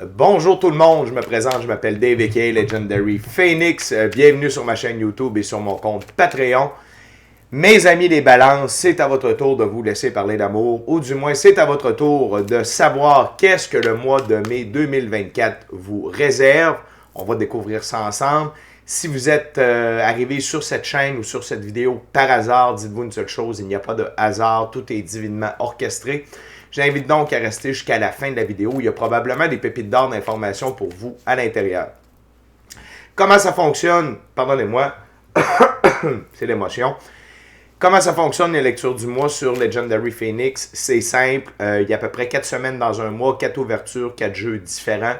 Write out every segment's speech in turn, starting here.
Bonjour tout le monde, je me présente, je m'appelle Dave aka Legendary Phoenix. Bienvenue sur ma chaîne YouTube et sur mon compte Patreon. Mes amis les balances, c'est à votre tour de vous laisser parler d'amour, ou du moins c'est à votre tour de savoir qu'est-ce que le mois de mai 2024 vous réserve. On va découvrir ça ensemble. Si vous êtes arrivé sur cette chaîne ou sur cette vidéo par hasard, dites-vous une seule chose, il n'y a pas de hasard, tout est divinement orchestré. J'invite donc à rester jusqu'à la fin de la vidéo. Il y a probablement des pépites d'or d'informations pour vous à l'intérieur. Comment ça fonctionne? Pardonnez-moi, c'est l'émotion. Comment ça fonctionne les lectures du mois sur Legendary Phoenix? C'est simple, il y a à peu près 4 semaines dans un mois, 4 ouvertures, 4 jeux différents.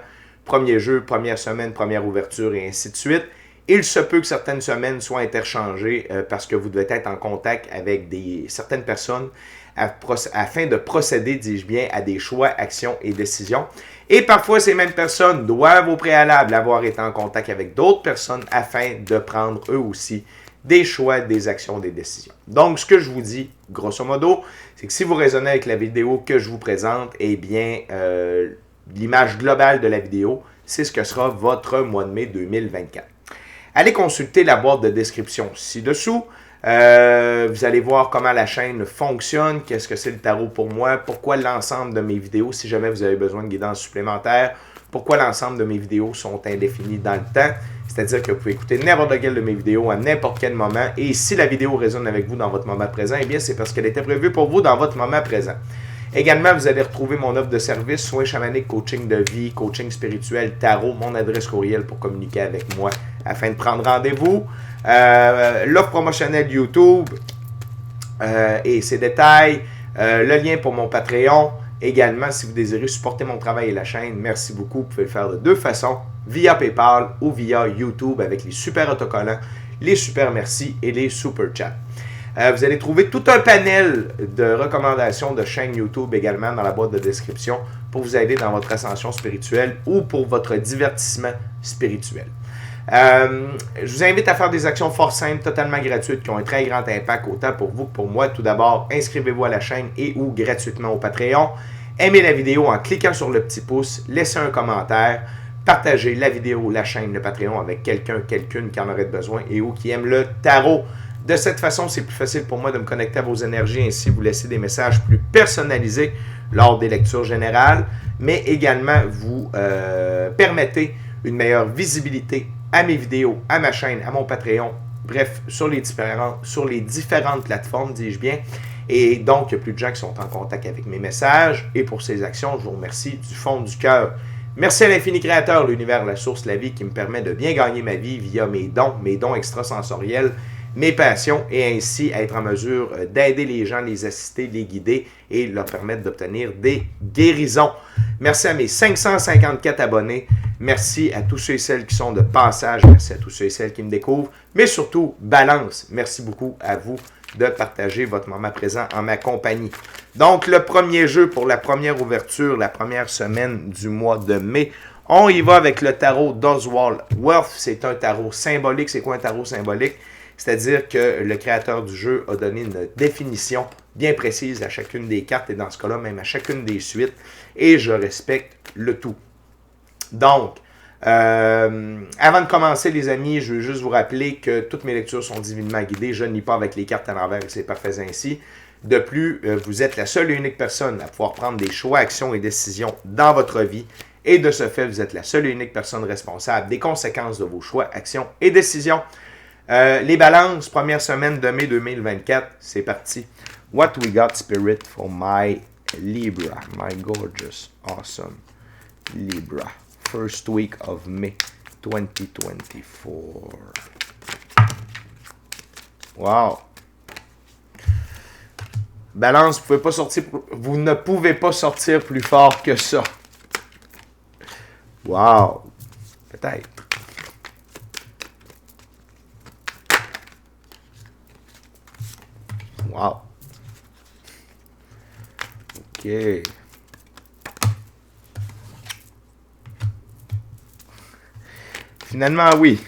Premier jeu, première semaine, première ouverture et ainsi de suite. Il se peut que certaines semaines soient interchangées parce que vous devez être en contact avec certaines personnes afin de procéder, dis-je bien, à des choix, actions et décisions. Et parfois, ces mêmes personnes doivent au préalable avoir été en contact avec d'autres personnes afin de prendre eux aussi des choix, des actions, des décisions. Donc, ce que je vous dis, grosso modo, c'est que si vous raisonnez avec la vidéo que je vous présente, eh bien, l'image globale de la vidéo, c'est ce que sera votre mois de mai 2024. Allez consulter la boîte de description ci-dessous. Vous allez voir comment la chaîne fonctionne, qu'est-ce que c'est le tarot pour moi, pourquoi l'ensemble de mes vidéos, si jamais vous avez besoin de guidance supplémentaire, pourquoi l'ensemble de mes vidéos sont indéfinies dans le temps. C'est-à-dire que vous pouvez écouter n'importe quelle de mes vidéos à n'importe quel moment. Et si la vidéo résonne avec vous dans votre moment présent, eh bien c'est parce qu'elle était prévue pour vous dans votre moment présent. Également, vous allez retrouver mon offre de service, soins chamaniques, coaching de vie, coaching spirituel, tarot, mon adresse courriel pour communiquer avec moi afin de prendre rendez-vous. L'offre promotionnelle YouTube et ses détails. Le lien pour mon Patreon. Également, si vous désirez supporter mon travail et la chaîne, merci beaucoup. Vous pouvez le faire de deux façons, via PayPal ou via YouTube avec les super autocollants, les super merci et les super chats. Vous allez trouver tout un panel de recommandations de chaînes YouTube également dans la boîte de description pour vous aider dans votre ascension spirituelle ou pour votre divertissement spirituel. Je vous invite à faire des actions fort simples, totalement gratuites, qui ont un très grand impact autant pour vous que pour moi. Tout d'abord, inscrivez-vous à la chaîne et ou gratuitement au Patreon. Aimez la vidéo en cliquant sur le petit pouce, laissez un commentaire, partagez la vidéo, la chaîne, le Patreon avec quelqu'un, quelqu'une qui en aurait besoin et ou qui aime le tarot. De cette façon, c'est plus facile pour moi de me connecter à vos énergies, ainsi vous laisser des messages plus personnalisés lors des lectures générales, mais également vous permettez une meilleure visibilité à mes vidéos, à ma chaîne, à mon Patreon, bref, sur les différentes plateformes, dis-je bien. Et donc, il y a plus de gens qui sont en contact avec mes messages. Et pour ces actions, je vous remercie du fond du cœur. Merci à l'infini créateur, l'univers, la source, la vie, qui me permet de bien gagner ma vie via mes dons extrasensoriels, mes passions, et ainsi être en mesure d'aider les gens, les assister, les guider et leur permettre d'obtenir des guérisons. Merci à mes 554 abonnés. Merci à tous ceux et celles qui sont de passage. Merci à tous ceux et celles qui me découvrent. Mais surtout, balance. Merci beaucoup à vous de partager votre moment présent en ma compagnie. Donc, le premier jeu pour la première ouverture, la première semaine du mois de mai. On y va avec le tarot d'Oswald Wealth. C'est un tarot symbolique. C'est quoi un tarot symbolique? C'est-à-dire que le créateur du jeu a donné une définition bien précise à chacune des cartes et dans ce cas-là, même à chacune des suites. Et je respecte le tout. Donc, avant de commencer, les amis, je veux juste vous rappeler que toutes mes lectures sont divinement guidées. Je ne lis pas avec les cartes à l'envers et c'est parfait ainsi. De plus, vous êtes la seule et unique personne à pouvoir prendre des choix, actions et décisions dans votre vie. Et de ce fait, vous êtes la seule et unique personne responsable des conséquences de vos choix, actions et décisions. Les balances, première semaine de mai 2024, c'est parti. What we got, Spirit, for my Libra, my gorgeous, awesome Libra. First week of May 2024. Wow. Balance, vous ne pouvez pas sortir plus fort que ça. Wow. Peut-être. Wow. OK. Finalement, oui.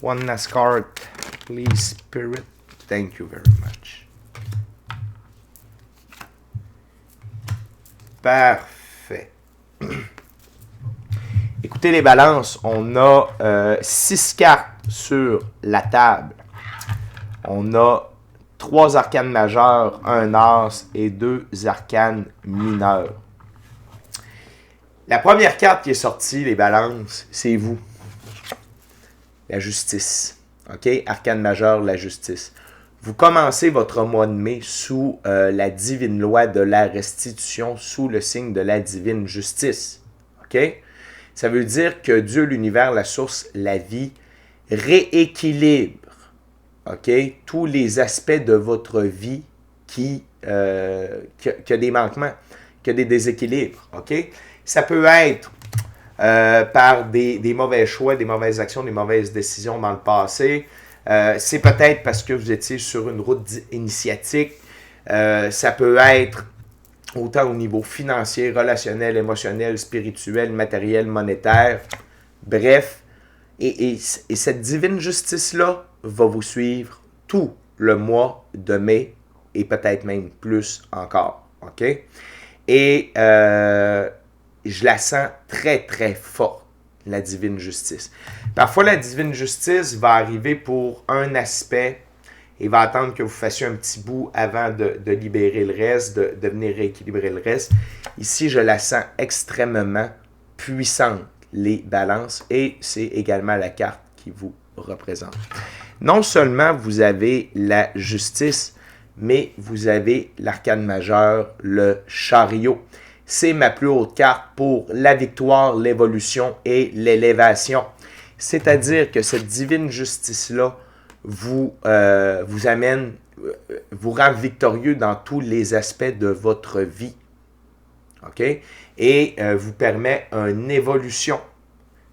One last card, please, Spirit. Thank you very much. Parfait. Écoutez les balances, on a 6 cartes sur la table. On a 3 arcanes majeures, un as et 2 arcanes mineurs. La première carte qui est sortie, les balances, c'est vous. La justice. OK? Arcane majeure, la justice. Vous commencez votre mois de mai sous la divine loi de la restitution, sous le signe de la divine justice. OK? Ça veut dire que Dieu, l'univers, la source, la vie, rééquilibre, OK, tous les aspects de votre vie qui a des manquements, qui a des déséquilibres. OK? Ça peut être par des mauvais choix, des mauvaises actions, des mauvaises décisions dans le passé. C'est peut-être parce que vous étiez sur une route initiatique. Ça peut être autant au niveau financier, relationnel, émotionnel, spirituel, matériel, monétaire. Bref, et cette divine justice-là va vous suivre tout le mois de mai et peut-être même plus encore. OK? Et je la sens très, très forte, la divine justice. Parfois, la divine justice va arriver pour un aspect et va attendre que vous fassiez un petit bout avant de libérer le reste, de venir rééquilibrer le reste. Ici, je la sens extrêmement puissante, les balances, et c'est également la carte qui vous représente. Non seulement vous avez la justice, mais vous avez l'arcane majeur, le chariot. C'est ma plus haute carte pour la victoire, l'évolution et l'élévation. C'est-à-dire que cette divine justice-là vous amène, vous rend victorieux dans tous les aspects de votre vie. OK? Et vous permet une évolution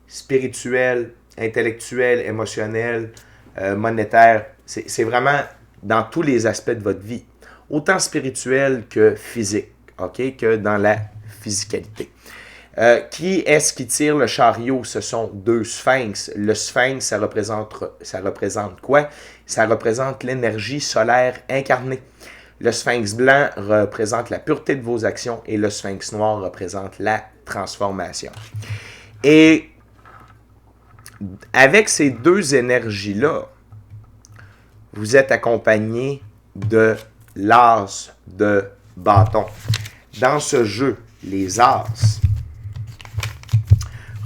spirituelle, intellectuelle, émotionnelle, monétaire. C'est vraiment dans tous les aspects de votre vie. Autant spirituel que physique. OK? Que dans la physicalité. Qui est-ce qui tire le chariot? Ce sont 2 sphinx. Le sphinx, ça représente quoi? Ça représente l'énergie solaire incarnée. Le sphinx blanc représente la pureté de vos actions et le sphinx noir représente la transformation. Et avec ces 2 énergies-là, vous êtes accompagné de l'as de bâton. Dans ce jeu, les as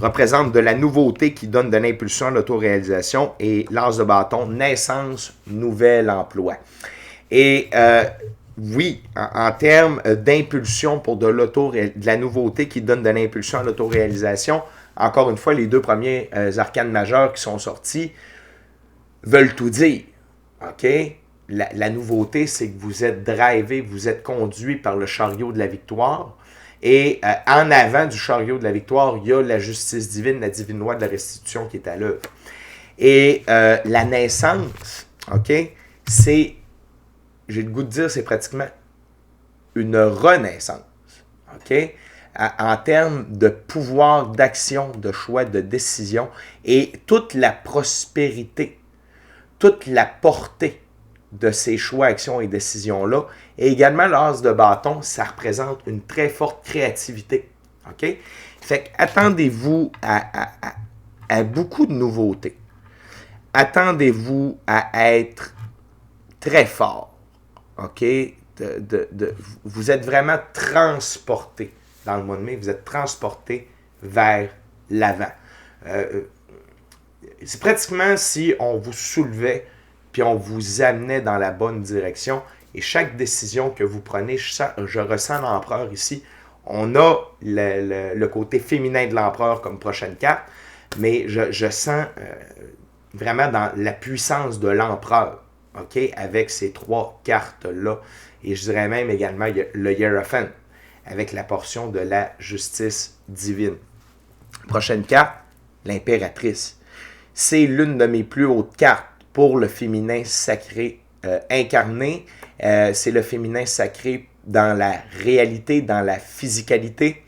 représentent de la nouveauté qui donne de l'impulsion à l'autoréalisation et l'as de bâton, naissance, nouvel emploi. Et oui, en termes d'impulsion pour de la nouveauté qui donne de l'impulsion à l'autoréalisation, encore une fois, les 2 premiers arcanes majeurs qui sont sortis veulent tout dire. OK? La nouveauté, c'est que vous êtes drivé, vous êtes conduit par le chariot de la victoire. Et en avant du chariot de la victoire, il y a la justice divine, la divine loi de la restitution qui est à l'œuvre. Et la naissance, OK, c'est, j'ai le goût de dire, c'est pratiquement une renaissance. OK? En termes de pouvoir d'action, de choix, de décision et toute la prospérité, toute la portée de ces choix, actions et décisions-là. Et également, l'as de bâton, ça représente une très forte créativité. OK? Fait qu'attendez-vous à beaucoup de nouveautés. Attendez-vous à être très fort. OK? Vous êtes vraiment transporté dans le mois de mai. Vous êtes transporté vers l'avant. C'est pratiquement si on vous soulevait puis on vous amenait dans la bonne direction. Et chaque décision que vous prenez, je ressens l'empereur ici. On a le côté féminin de l'empereur comme prochaine carte, mais je sens vraiment dans la puissance de l'empereur, OK, avec ces 3 cartes-là. Et je dirais même également le Hiérophant, avec la portion de la justice divine. Prochaine carte, l'impératrice. C'est l'une de mes plus hautes cartes pour le féminin sacré incarné. C'est le féminin sacré dans la réalité, dans la physicalité.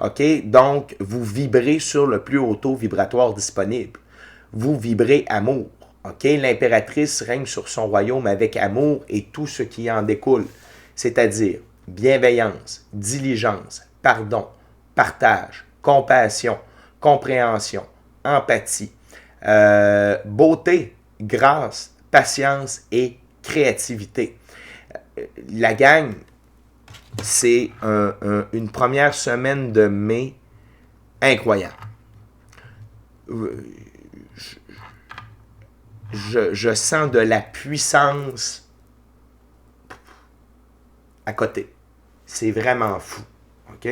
OK? Donc, vous vibrez sur le plus haut taux vibratoire disponible. Vous vibrez amour. OK? L'impératrice règne sur son royaume avec amour et tout ce qui en découle. C'est-à-dire bienveillance, diligence, pardon, partage, compassion, compréhension, empathie, beauté, grâce, patience et créativité. La gang, c'est une première semaine de mai incroyable. Je sens de la puissance à côté. C'est vraiment fou. OK?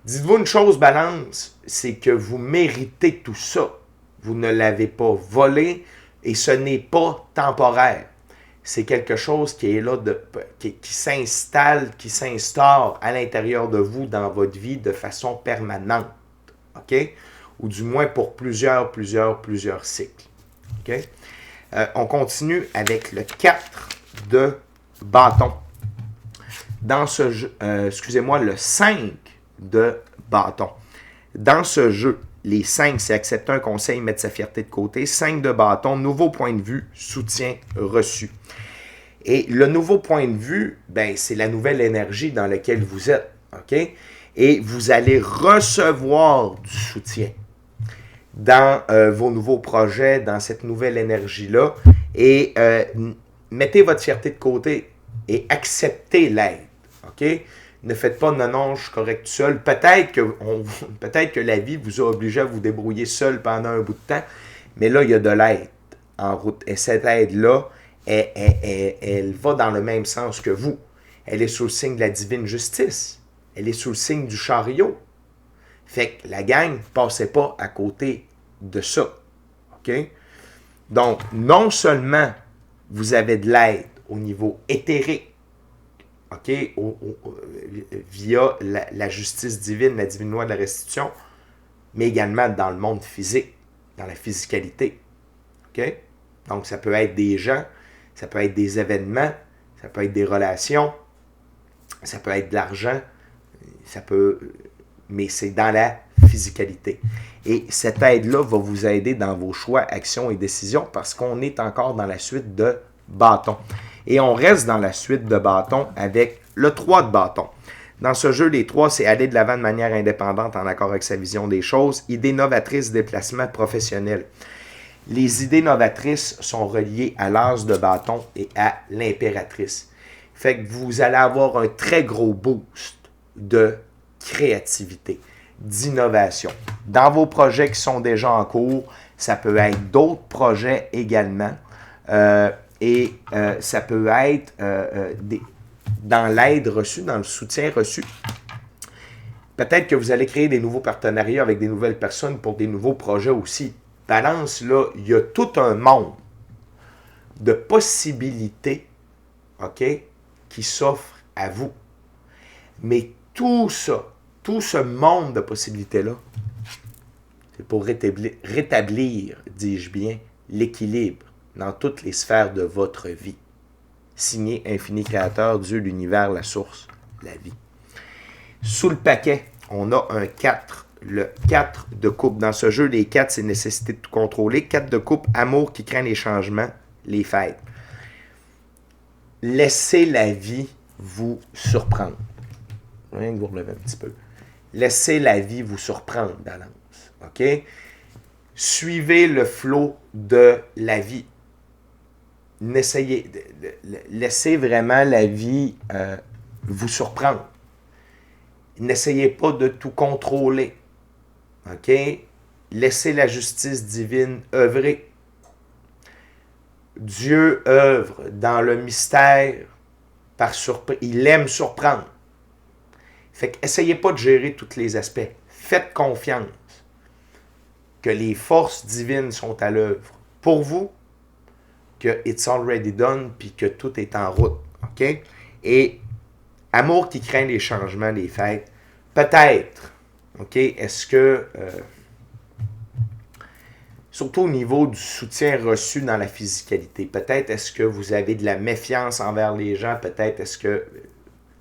Dites-vous une chose, Balance, c'est que vous méritez tout ça. Vous ne l'avez pas volé et ce n'est pas temporaire. C'est quelque chose qui est là, qui s'installe, qui s'instaure à l'intérieur de vous dans votre vie de façon permanente. OK? Ou du moins pour plusieurs cycles. OK? On continue avec le 4 de bâton. Dans ce jeu, le 5 de bâton. Dans ce jeu, les 5, c'est accepter un conseil, mettre sa fierté de côté. 5 de bâton, nouveau point de vue, soutien reçu. Et le nouveau point de vue, ben, c'est la nouvelle énergie dans laquelle vous êtes. OK? Et vous allez recevoir du soutien dans vos nouveaux projets, dans cette nouvelle énergie-là. Et mettez votre fierté de côté et acceptez l'aide. OK? Ne faites pas non, je suis correct tout seul. Peut-être que la vie vous a obligé à vous débrouiller seul pendant un bout de temps, mais là, il y a de l'aide en route. Et cette aide-là, elle va dans le même sens que vous. Elle est sous le signe de la divine justice. Elle est sous le signe du chariot. Fait que la gang, ne passez pas à côté de ça. OK? Donc, non seulement vous avez de l'aide au niveau éthérique, OK, via la justice divine, la divine loi de la restitution, mais également dans le monde physique, dans la physicalité. OK? Donc, ça peut être des gens, ça peut être des événements, ça peut être des relations, ça peut être de l'argent, mais c'est dans la physicalité. Et cette aide-là va vous aider dans vos choix, actions et décisions parce qu'on est encore dans la suite de bâton. Et on reste dans la suite de bâton avec le 3 de bâton. Dans ce jeu, les 3, c'est aller de l'avant de manière indépendante en accord avec sa vision des choses. Idées novatrices, déplacement professionnel. Les idées novatrices sont reliées à l'as de bâton et à l'impératrice. Fait que vous allez avoir un très gros boost de créativité, d'innovation. Dans vos projets qui sont déjà en cours, ça peut être d'autres projets également. Ça peut être dans l'aide reçue, dans le soutien reçu. Peut-être que vous allez créer des nouveaux partenariats avec des nouvelles personnes pour des nouveaux projets aussi. Balance, là, il y a tout un monde de possibilités, OK, qui s'offre à vous. Mais tout ça, tout ce monde de possibilités-là, c'est pour rétablir, dis-je bien, l'équilibre dans toutes les sphères de votre vie. Signé Infini Créateur, Dieu, l'univers, la source, la vie. Sous le paquet, on a un 4. Le 4 de coupe. Dans ce jeu, les 4, c'est nécessité de tout contrôler. 4 de coupe, amour qui craint les changements, les fêtes. Laissez la vie vous surprendre. Rien que vous relevez un petit peu. Laissez la vie vous surprendre, Balance. OK? Suivez le flot de la vie. Laissez vraiment la vie vous surprendre. N'essayez pas de tout contrôler. OK? Laissez la justice divine œuvrer. Dieu œuvre dans le mystère par surprise. Il aime surprendre. Fait qu'essayez pas de gérer tous les aspects. Faites confiance que les forces divines sont à l'œuvre pour vous, que it's already done, puis que tout est en route. OK? Et amour qui craint les changements, les fêtes, peut-être, OK? Est-ce que, surtout au niveau du soutien reçu dans la physicalité, peut-être est-ce que vous avez de la méfiance envers les gens, peut-être est-ce que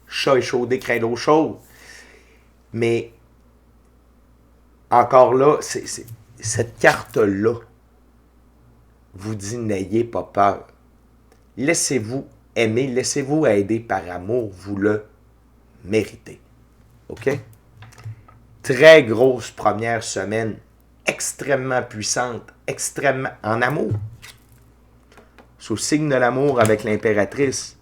chat échaudé craint l'eau chaude. Mais encore là, cette carte-là vous dit n'ayez pas peur. Laissez-vous aimer, laissez-vous aider par amour, vous le méritez. OK? très grosse première semaine, extrêmement puissante, extrêmement en amour. Sous le signe de l'amour avec l'impératrice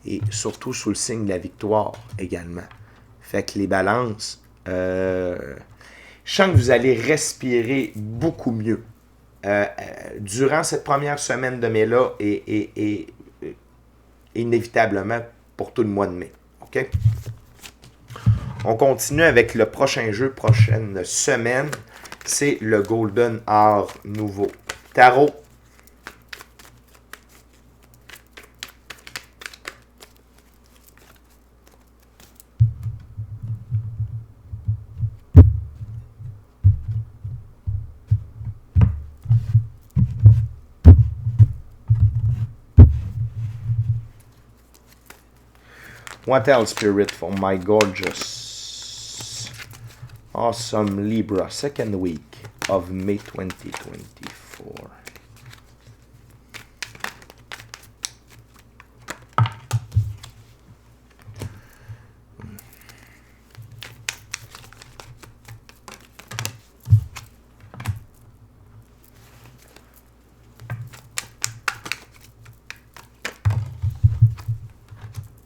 et surtout sous le signe de la victoire également. Fait que les balances, je sens que vous allez respirer beaucoup mieux durant cette première semaine de mai-là et inévitablement pour tout le mois de mai. OK? On continue avec le prochain jeu, prochaine semaine. C'est le Golden Hour nouveau tarot. What else, Spirit, for my gorgeous, awesome Libra, second week of May 2024.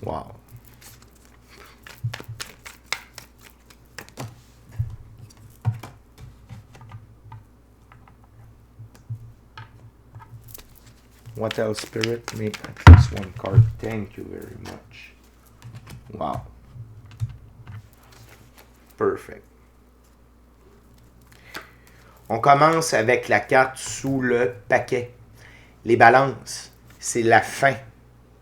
Wow. What else, Spirit? Me at least one card. Thank you very much. Wow. Perfect. On commence avec la carte sous le paquet. Les balances, c'est la fin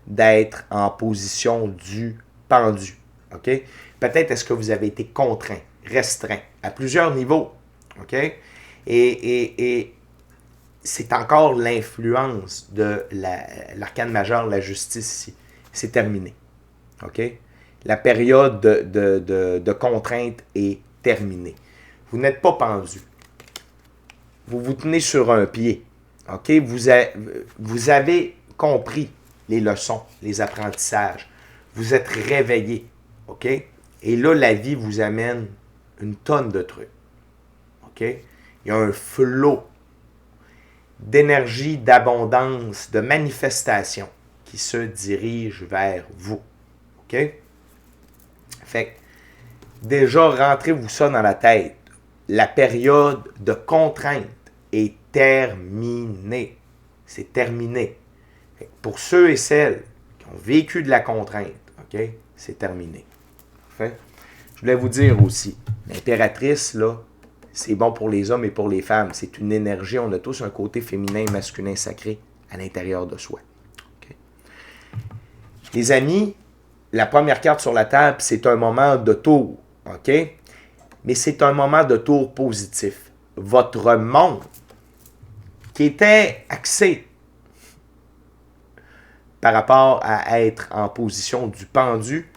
d'être en position du pendu. OK? Peut-être est-ce que vous avez été contraint, restreint, à plusieurs niveaux. OK? Et c'est encore l'influence de l'arcane majeur, la justice ici. C'est terminé. OK? La période de contrainte est terminée. Vous n'êtes pas pendu. Vous vous tenez sur un pied. OK? Vous avez compris les leçons, les apprentissages. Vous êtes réveillé. OK? Et là, la vie vous amène une tonne de trucs. OK? Il y a un flot d'énergie, d'abondance, de manifestation qui se dirige vers vous. OK? Fait que, déjà, rentrez-vous ça dans la tête. La période de contrainte est terminée. C'est terminé. Fait que pour ceux et celles qui ont vécu de la contrainte, OK? C'est terminé. Fait? Je voulais vous dire aussi, l'impératrice, là, c'est bon pour les hommes et pour les femmes. C'est une énergie. On a tous un côté féminin et masculin sacré à l'intérieur de soi. Okay. Les amis, la première carte sur la table, c'est un moment de tour. OK? Mais c'est un moment de tour positif. Votre monde, qui était axé par rapport à être en position du pendu,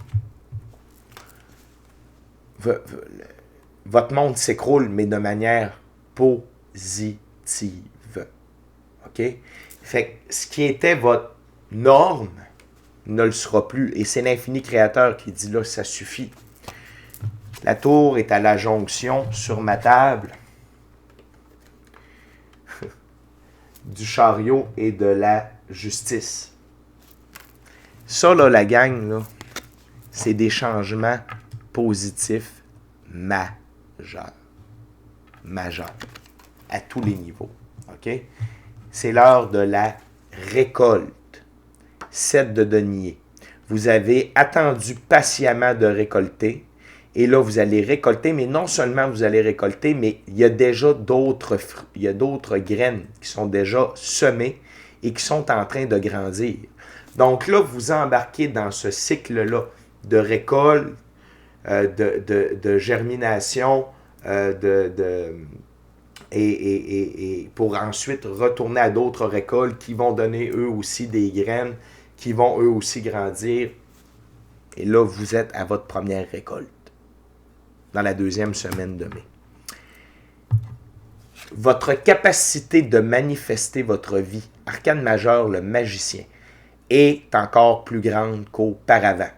votre monde s'écroule, mais de manière positive. OK? Fait que ce qui était votre norme ne le sera plus. Et c'est l'infini créateur qui dit là, ça suffit. La tour est à la jonction sur ma table du chariot et de la justice. Ça, là, la gang, là, c'est des changements positifs majeurs. Majeurs. À tous les niveaux. OK? C'est l'heure de la récolte. 7 de denier. Vous avez attendu patiemment de récolter. Et là, vous allez récolter, mais non seulement vous allez récolter, mais il y a déjà d'autres fruits, il y a d'autres graines qui sont déjà semées et qui sont en train de grandir. Donc là, vous embarquez dans ce cycle-là de récolte, de germination, et pour ensuite retourner à d'autres récoltes qui vont donner eux aussi des graines, qui vont eux aussi grandir. Et là, vous êtes à votre première récolte, dans la deuxième semaine de mai. Votre capacité de manifester votre vie, arcane majeur, le magicien, est encore plus grande qu'auparavant.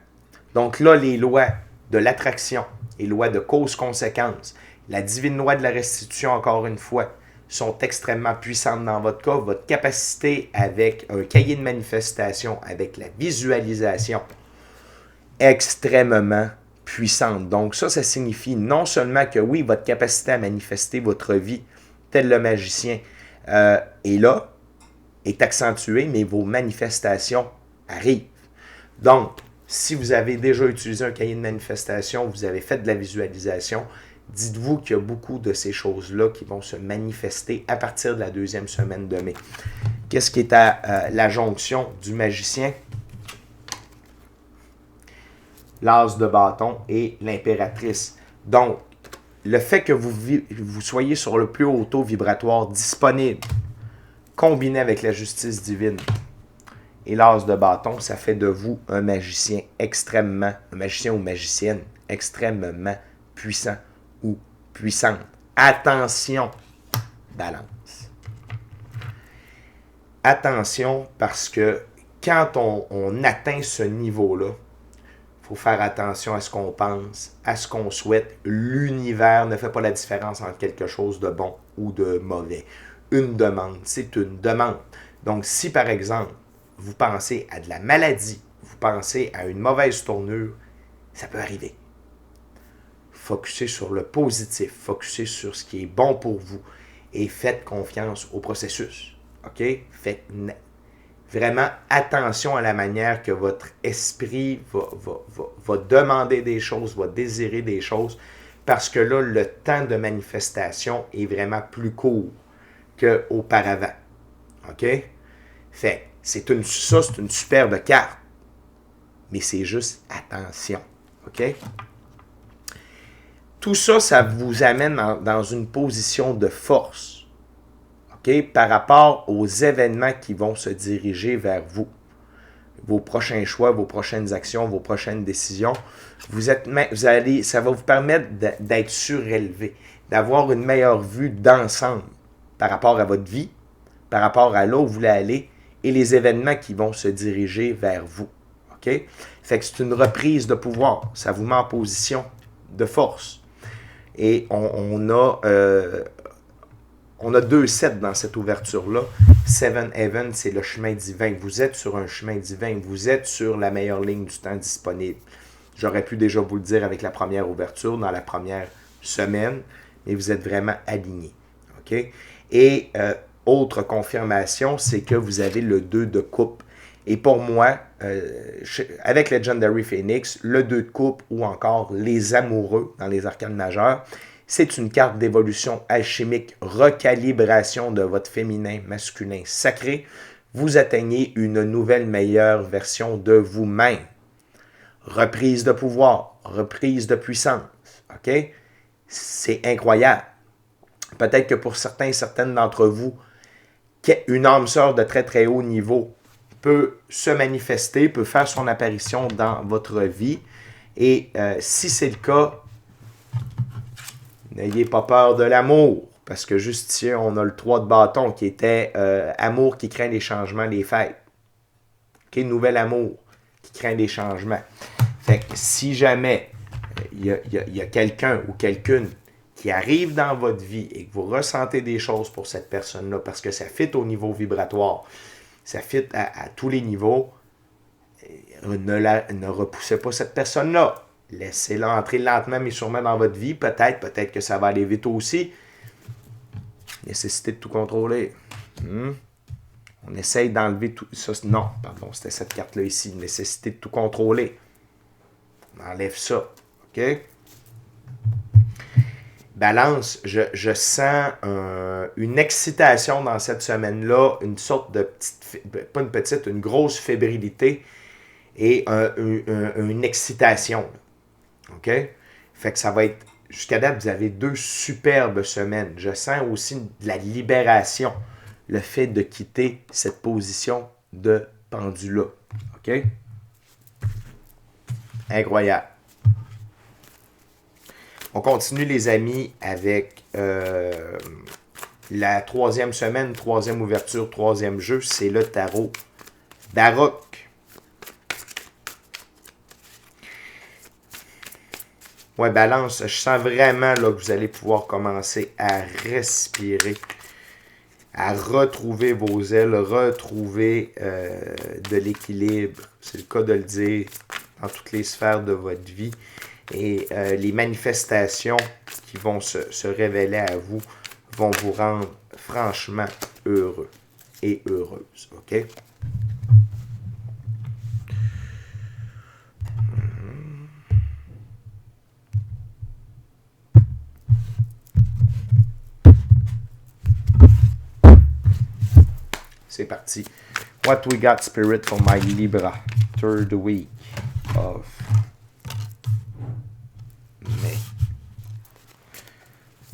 Donc là, les lois de l'attraction, les lois de cause-conséquence, La divine loi de la restitution, encore une fois, sont extrêmement puissantes dans votre cas. Votre capacité avec un cahier de manifestation, avec la visualisation, extrêmement puissante. Donc ça signifie non seulement que oui, votre capacité à manifester votre vie, tel le magicien, est là, est accentuée, mais vos manifestations arrivent. Donc, si vous avez déjà utilisé un cahier de manifestation, vous avez fait de la visualisation, dites-vous qu'il y a beaucoup de ces choses-là qui vont se manifester à partir de la 2e semaine de mai. Qu'est-ce qui est à la jonction du magicien? L'as de bâton et l'impératrice. Donc, le fait que vous soyez sur le plus haut taux vibratoire disponible, combiné avec la justice divine et l'as de bâton, ça fait de vous un magicien un magicien ou magicienne extrêmement puissant ou puissante. Attention, balance. Attention parce que quand on atteint ce niveau-là, il faut faire attention à ce qu'on pense, à ce qu'on souhaite. L'univers ne fait pas la différence entre quelque chose de bon ou de mauvais. Une demande, c'est une demande. Donc, si par exemple, vous pensez à de la maladie, vous pensez à une mauvaise tournure, ça peut arriver. Focussez sur le positif, focussez sur ce qui est bon pour vous et faites confiance au processus. OK? Faites vraiment attention à la manière que votre esprit va demander des choses, va désirer des choses, parce que là, le temps de manifestation est vraiment plus court qu'auparavant. OK? Fait, c'est une superbe carte, mais c'est juste attention. OK? Tout ça, ça vous amène dans une position de force. Par rapport aux événements qui vont se diriger vers vous. Vos prochains choix, vos prochaines actions, vos prochaines décisions. Ça va vous permettre d'être surélevé, d'avoir une meilleure vue d'ensemble par rapport à votre vie, par rapport à là où vous voulez aller et les événements qui vont se diriger vers vous. OK? Fait que c'est une reprise de pouvoir. Ça vous met en position de force. Et on a 2 sets dans cette ouverture-là. Seven Heaven, c'est le chemin divin. Vous êtes sur un chemin divin. Vous êtes sur la meilleure ligne du temps disponible. J'aurais pu déjà vous le dire avec la première ouverture, dans la première semaine, mais vous êtes vraiment aligné. OK? Et autre confirmation, c'est que vous avez le 2 de coupe. Et pour moi, avec Legendary Phoenix, le 2 de coupe ou encore les amoureux dans les arcanes majeures, c'est une carte d'évolution alchimique, recalibration de votre féminin, masculin sacré. Vous atteignez une nouvelle, meilleure version de vous-même. Reprise de pouvoir, reprise de puissance. OK? C'est incroyable. Peut-être que pour certaines d'entre vous, une âme sœur de très très haut niveau peut se manifester, peut faire son apparition dans votre vie. Et si c'est le cas, n'ayez pas peur de l'amour, parce que juste ici, on a le 3 de bâton qui était amour qui craint les changements, les fêtes. OK, nouvel amour qui craint les changements. Fait que si jamais il y a quelqu'un ou quelqu'une qui arrive dans votre vie et que vous ressentez des choses pour cette personne-là, parce que ça fit au niveau vibratoire, ça fit à tous les niveaux, ne repoussez pas cette personne-là. Laissez-la entrer lentement mais sûrement dans votre vie. Peut-être que ça va aller vite aussi. Nécessité de tout contrôler. On essaye d'enlever tout ça. Non, pardon, c'était cette carte-là ici. Nécessité de tout contrôler. On enlève ça. OK? Balance, je sens une excitation dans cette semaine-là, une sorte de une grosse fébrilité et une excitation. OK? Fait que ça va être, jusqu'à date, vous avez 2 superbes semaines. Je sens aussi de la libération, le fait de quitter cette position de pendule-là. OK? Incroyable. On continue, les amis, avec la 3e semaine, 3e ouverture, 3e jeu. C'est le tarot d'Arok. Ouais, balance, je sens vraiment là, que vous allez pouvoir commencer à respirer, à retrouver vos ailes, retrouver de l'équilibre. C'est le cas de le dire dans toutes les sphères de votre vie. Et les manifestations qui vont se révéler à vous vont vous rendre franchement heureux et heureuse. OK? C'est parti. What we got, Spirit, for my Libra. Third week of May.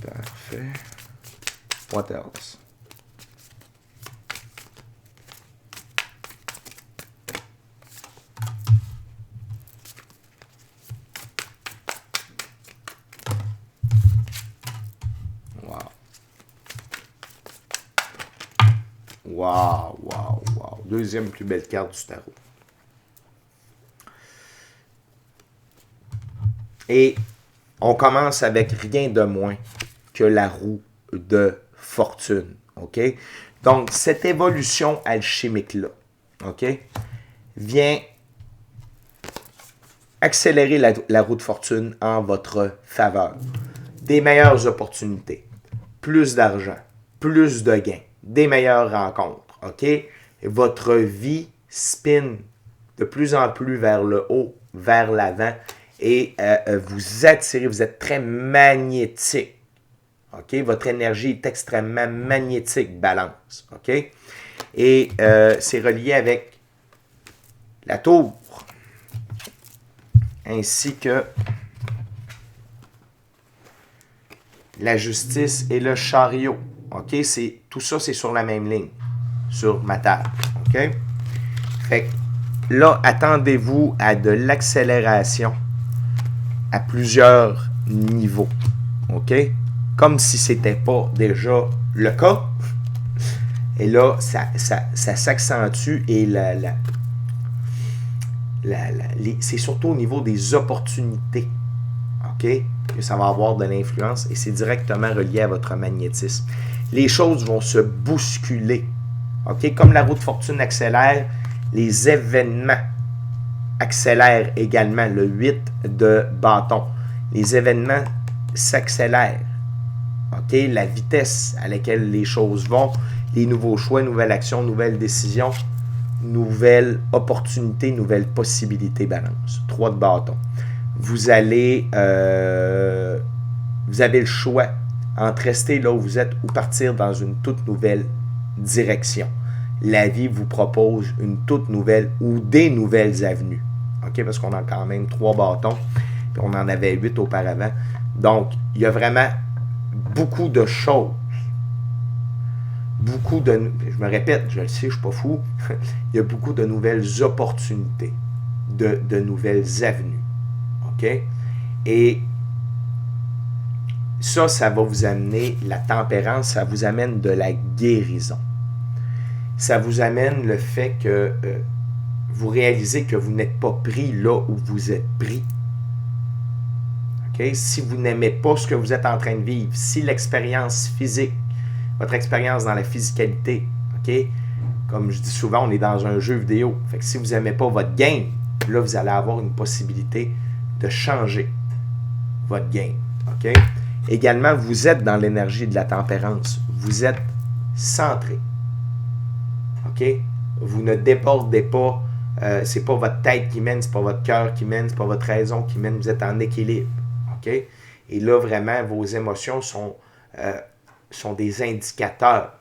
Parfait. What else? Wow. Wow, wow, wow. Deuxième plus belle carte du tarot. Et on commence avec rien de moins que la roue de fortune. OK? Donc, cette évolution alchimique-là, OK, vient accélérer la roue de fortune en votre faveur. Des meilleures opportunités, plus d'argent, plus de gains, des meilleures rencontres. OK? Et votre vie spin de plus en plus vers le haut, vers l'avant, et vous attirez, vous êtes très magnétique. OK? Votre énergie est extrêmement magnétique, balance. OK? Et c'est relié avec la tour, ainsi que la justice et le chariot. OK? Tout ça, c'est sur la même ligne, sur ma table. OK? Fait que là, attendez-vous à de l'accélération à plusieurs niveaux. OK? Comme si ce n'était pas déjà le cas. Et là, ça s'accentue et c'est surtout au niveau des opportunités. OK? Que ça va avoir de l'influence et c'est directement relié à votre magnétisme. Les choses vont se bousculer. OK? Comme la roue de fortune accélère, les événements accélèrent également. Le 8 de bâton. Les événements s'accélèrent. OK? La vitesse à laquelle les choses vont, les nouveaux choix, nouvelles actions, nouvelles décisions, nouvelles opportunités, nouvelles possibilités, balance. 3 de bâton. Vous avez le choix entre rester là où vous êtes ou partir dans une toute nouvelle direction. La vie vous propose une toute nouvelle ou des nouvelles avenues. OK? Parce qu'on a quand même 3 bâtons, puis on en avait 8 auparavant. Donc, il y a vraiment beaucoup de choses. Je me répète, je le sais, je ne suis pas fou. Il y a beaucoup de nouvelles opportunités, de nouvelles avenues. OK? Et ça va vous amener la tempérance, ça vous amène de la guérison. Ça vous amène le fait que vous réalisez que vous n'êtes pas pris là où vous êtes pris. Okay? Si vous n'aimez pas ce que vous êtes en train de vivre, si l'expérience physique, votre expérience dans la physicalité, okay? Comme je dis souvent, on est dans un jeu vidéo. Fait que si vous n'aimez pas votre game, là, vous allez avoir une possibilité de changer votre game. Okay? Également, vous êtes dans l'énergie de la tempérance. Vous êtes centré. OK? Vous ne débordez pas. C'est pas votre tête qui mène, c'est pas votre cœur qui mène, c'est pas votre raison qui mène. Vous êtes en équilibre. OK? Et là, vraiment, vos émotions sont des indicateurs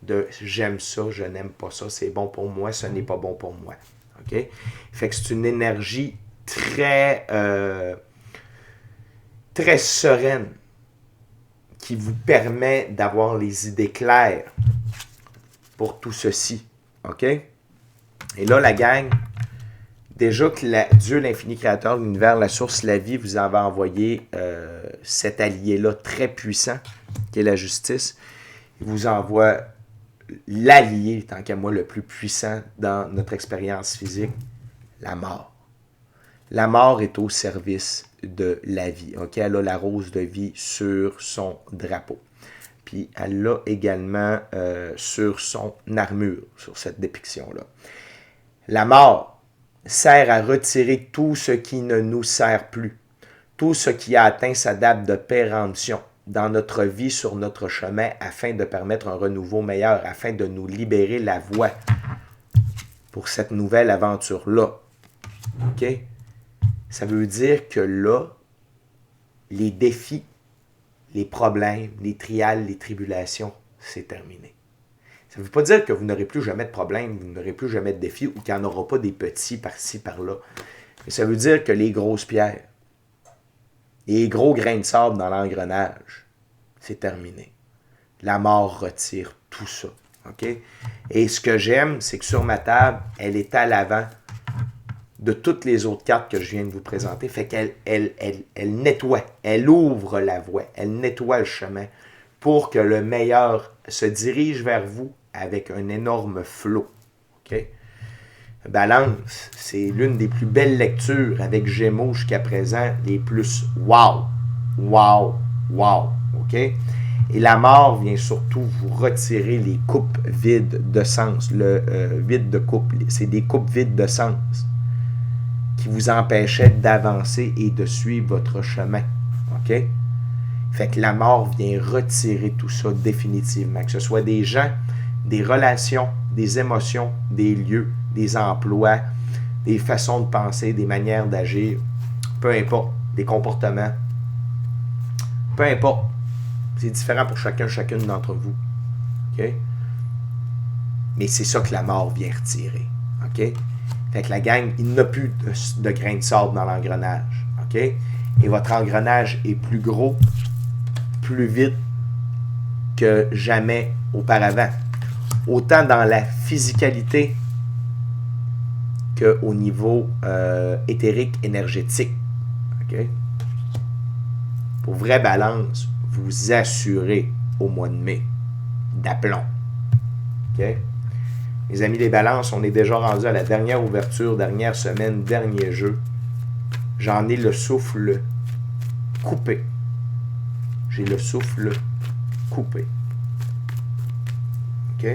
de j'aime ça, je n'aime pas ça, c'est bon pour moi, ce n'est pas bon pour moi. OK? Fait que c'est une énergie très sereine qui vous permet d'avoir les idées claires pour tout ceci. OK? Et là, la gang, déjà que Dieu, l'infini créateur de l'univers, la source, la vie, vous avez envoyé cet allié-là très puissant, qui est la justice. Il vous envoie l'allié, tant qu'à moi, le plus puissant dans notre expérience physique, la mort. La mort est au service de la vie. OK? Elle a la rose de vie sur son drapeau. Puis elle l'a également sur son armure, sur cette dépiction-là. La mort sert à retirer tout ce qui ne nous sert plus. Tout ce qui a atteint sa date de péremption dans notre vie, sur notre chemin, afin de permettre un renouveau meilleur, afin de nous libérer la voie pour cette nouvelle aventure-là. OK? Ça veut dire que là, les défis, les problèmes, les trials, les tribulations, c'est terminé. Ça ne veut pas dire que vous n'aurez plus jamais de problèmes, vous n'aurez plus jamais de défis ou qu'il n'y en aura pas des petits par-ci, par-là. Mais ça veut dire que les grosses pierres, les gros grains de sable dans l'engrenage, c'est terminé. La mort retire tout ça. OK? Et ce que j'aime, c'est que sur ma table, elle est à l'avant de toutes les autres cartes que je viens de vous présenter. Fait qu'elle elle nettoie, elle ouvre la voie, elle nettoie le chemin pour que le meilleur se dirige vers vous avec un énorme flot. OK? Balance, c'est l'une des plus belles lectures avec Gémeaux jusqu'à présent, les plus wow, wow, wow. OK? Et la mort vient surtout vous retirer les coupes vides de sens. Le vide de coupe, c'est des coupes vides de sens qui vous empêchaient d'avancer et de suivre votre chemin. OK? Fait que la mort vient retirer tout ça définitivement. Que ce soit des gens, des relations, des émotions, des lieux, des emplois, des façons de penser, des manières d'agir, peu importe, des comportements, peu importe. C'est différent pour chacune d'entre vous. OK? Mais c'est ça que la mort vient retirer. OK? Fait que la gang, il n'a plus de grains de sable dans l'engrenage. OK? Et votre engrenage est plus gros, plus vite que jamais auparavant. Autant dans la physicalité qu'au niveau éthérique, énergétique. OK? Pour vraie balance, vous assurez au mois de mai d'aplomb. OK? Les amis des balances, on est déjà rendu à la dernière ouverture, dernière semaine, dernier jeu. J'en ai le souffle coupé. J'ai le souffle coupé. OK?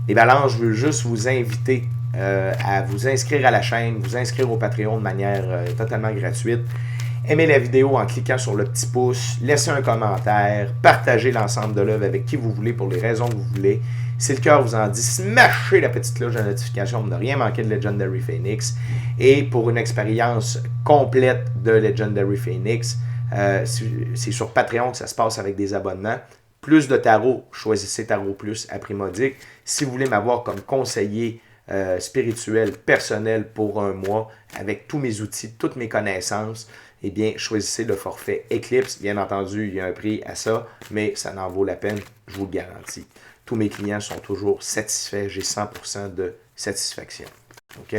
Les balances, je veux juste vous inviter à vous inscrire à la chaîne, vous inscrire au Patreon de manière totalement gratuite. Aimez la vidéo en cliquant sur le petit pouce, laissez un commentaire, partagez l'ensemble de l'œuvre avec qui vous voulez pour les raisons que vous voulez. Si le cœur vous en dit, smashez la petite cloche de notification pour ne rien manquer de Legendary Phoenix. Et pour une expérience complète de Legendary Phoenix, c'est sur Patreon que ça se passe avec des abonnements. Plus de tarot, choisissez Tarot Plus à prix modique. Si vous voulez m'avoir comme conseiller spirituel, personnel pour un mois, avec tous mes outils, toutes mes connaissances, eh bien, choisissez le forfait Eclipse. Bien entendu, il y a un prix à ça, mais ça en vaut la peine, je vous le garantis. Tous mes clients sont toujours satisfaits. J'ai 100% de satisfaction. OK?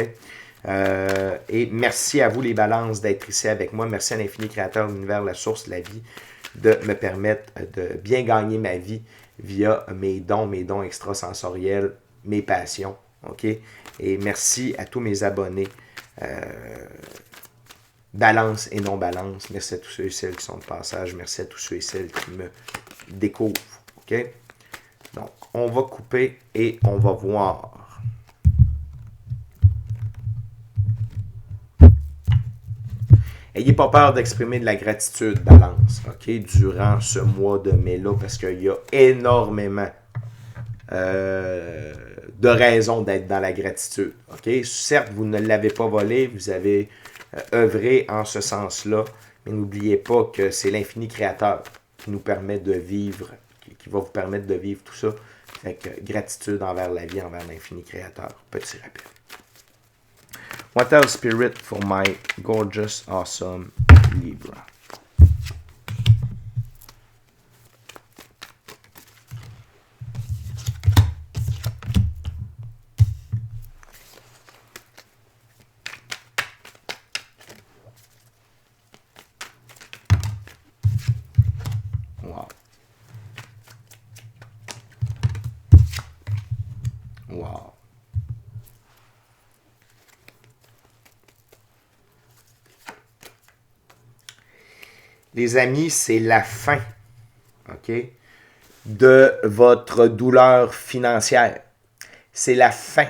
Et merci à vous, les balances, d'être ici avec moi. Merci à l'infini créateur de l'univers, la source, la vie, de me permettre de bien gagner ma vie via mes dons extrasensoriels, mes passions. OK? Et merci à tous mes abonnés. Balance et non balance. Merci à tous ceux et celles qui sont de passage. Merci à tous ceux et celles qui me découvrent. OK? Donc, on va couper et on va voir. Ayez pas peur d'exprimer de la gratitude, balance, OK, durant ce mois de mai-là, parce qu'il y a énormément de raisons d'être dans la gratitude. OK? Certes, vous ne l'avez pas volé, vous avez œuvré en ce sens-là, mais n'oubliez pas que c'est l'infini créateur qui nous permet de vivre, qui va vous permettre de vivre tout ça. Fait que gratitude envers la vie, envers l'infini créateur. Petit rappel. What else, Spirit, for my gorgeous, awesome Libra? Wow. Wow. Les amis, c'est la fin, OK, de votre douleur financière. C'est la fin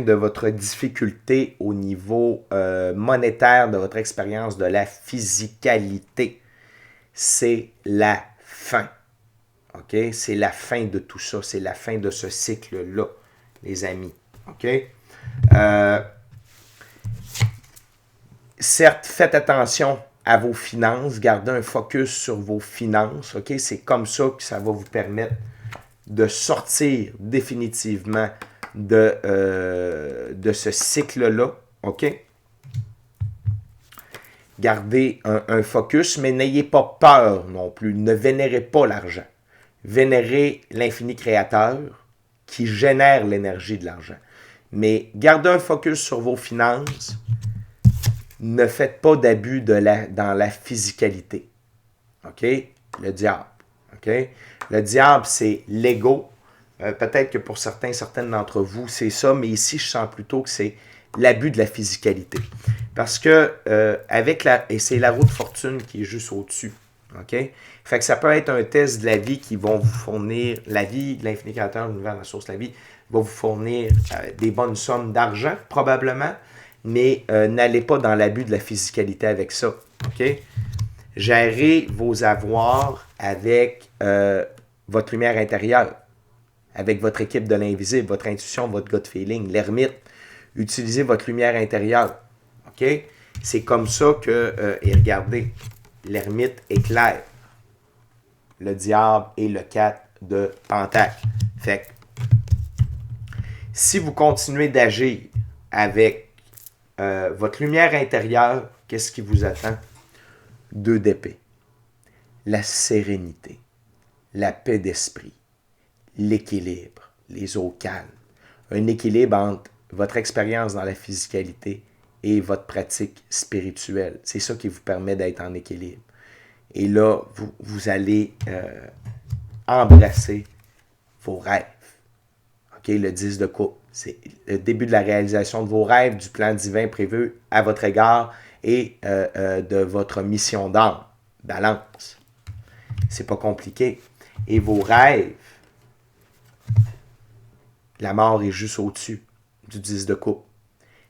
de votre difficulté au niveau monétaire, de votre expérience, de la physicalité. C'est la fin. OK? C'est la fin de tout ça. C'est la fin de ce cycle-là, les amis. OK? Certes, faites attention à vos finances. Gardez un focus sur vos finances. OK? C'est comme ça que ça va vous permettre de sortir définitivement de ce cycle-là. OK? Gardez un focus, mais n'ayez pas peur non plus. Ne vénérez pas l'argent. Vénérez l'infini créateur qui génère l'énergie de l'argent. Mais gardez un focus sur vos finances. Ne faites pas d'abus dans la physicalité. OK? Le diable. OK? Le diable, c'est l'ego. Peut-être que pour certaines d'entre vous, c'est ça, mais ici, je sens plutôt que c'est l'abus de la physicalité. Parce que et c'est la roue de fortune qui est juste au-dessus. OK? Fait que ça peut être un test de la vie qui vont vous fournir, la vie de l'infini créateur, l'univers, la source, la vie, va vous fournir des bonnes sommes d'argent, probablement, mais n'allez pas dans l'abus de la physicalité avec ça. OK? Gérez vos avoirs avec votre lumière intérieure, avec votre équipe de l'invisible, votre intuition, votre gut feeling, l'ermite. Utilisez votre lumière intérieure. OK? C'est comme ça que, et regardez, l'ermite est clair. Le diable est le 4 de Pentacle. Fait que, si vous continuez d'agir avec votre lumière intérieure, qu'est-ce qui vous attend? 2 d'épée. La sérénité, la paix d'esprit, l'équilibre, les eaux calmes. Un équilibre entre votre expérience dans la physicalité et votre pratique spirituelle. C'est ça qui vous permet d'être en équilibre. Et là, vous allez embrasser vos rêves. OK? Le 10 de coupe, c'est le début de la réalisation de vos rêves, du plan divin prévu à votre égard et de votre mission d'âme. Balance. C'est pas compliqué. Et vos rêves, la mort est juste au-dessus du 10 de coupe.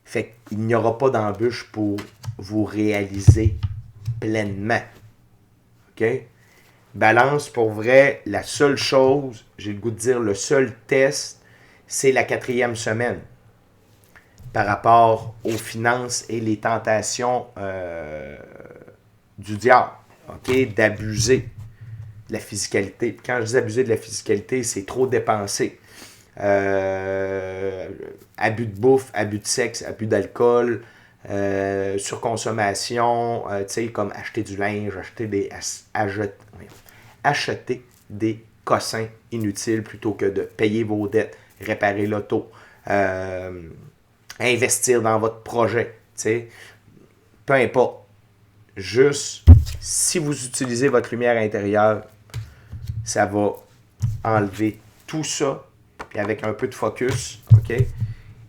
Fait qu'il n'y aura pas d'embûche pour vous réaliser pleinement. OK? Balance, pour vrai, la seule chose, j'ai le goût de dire, le seul test, c'est la 4e semaine par rapport aux finances et les tentations du diable. OK? D'abuser de la physicalité. Quand je dis abuser de la physicalité, c'est trop dépenser. Abus de bouffe, abus de sexe, abus d'alcool, surconsommation, tu sais, comme acheter du linge, acheter des cossins inutiles plutôt que de payer vos dettes, réparer l'auto, investir dans votre projet, tu sais, peu importe. Juste, si vous utilisez votre lumière intérieure, ça va enlever tout ça, puis avec un peu de focus, OK?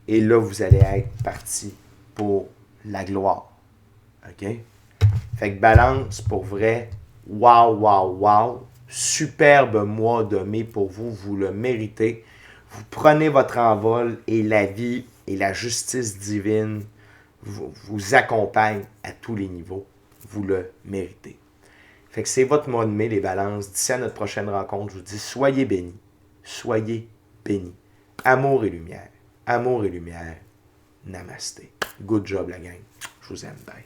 Et là, vous allez être parti pour la gloire, OK? Fait que balance, pour vrai, wow! Superbe mois de mai pour vous, vous le méritez. Vous prenez votre envol et la vie et la justice divine vous accompagnent à tous les niveaux. Vous le méritez. Fait que c'est votre mois de mai, les balances. D'ici à notre prochaine rencontre, je vous dis, soyez bénis. Soyez bénis. Amour et lumière. Amour et lumière. Namasté. Good job, la gang. Je vous aime. Bye.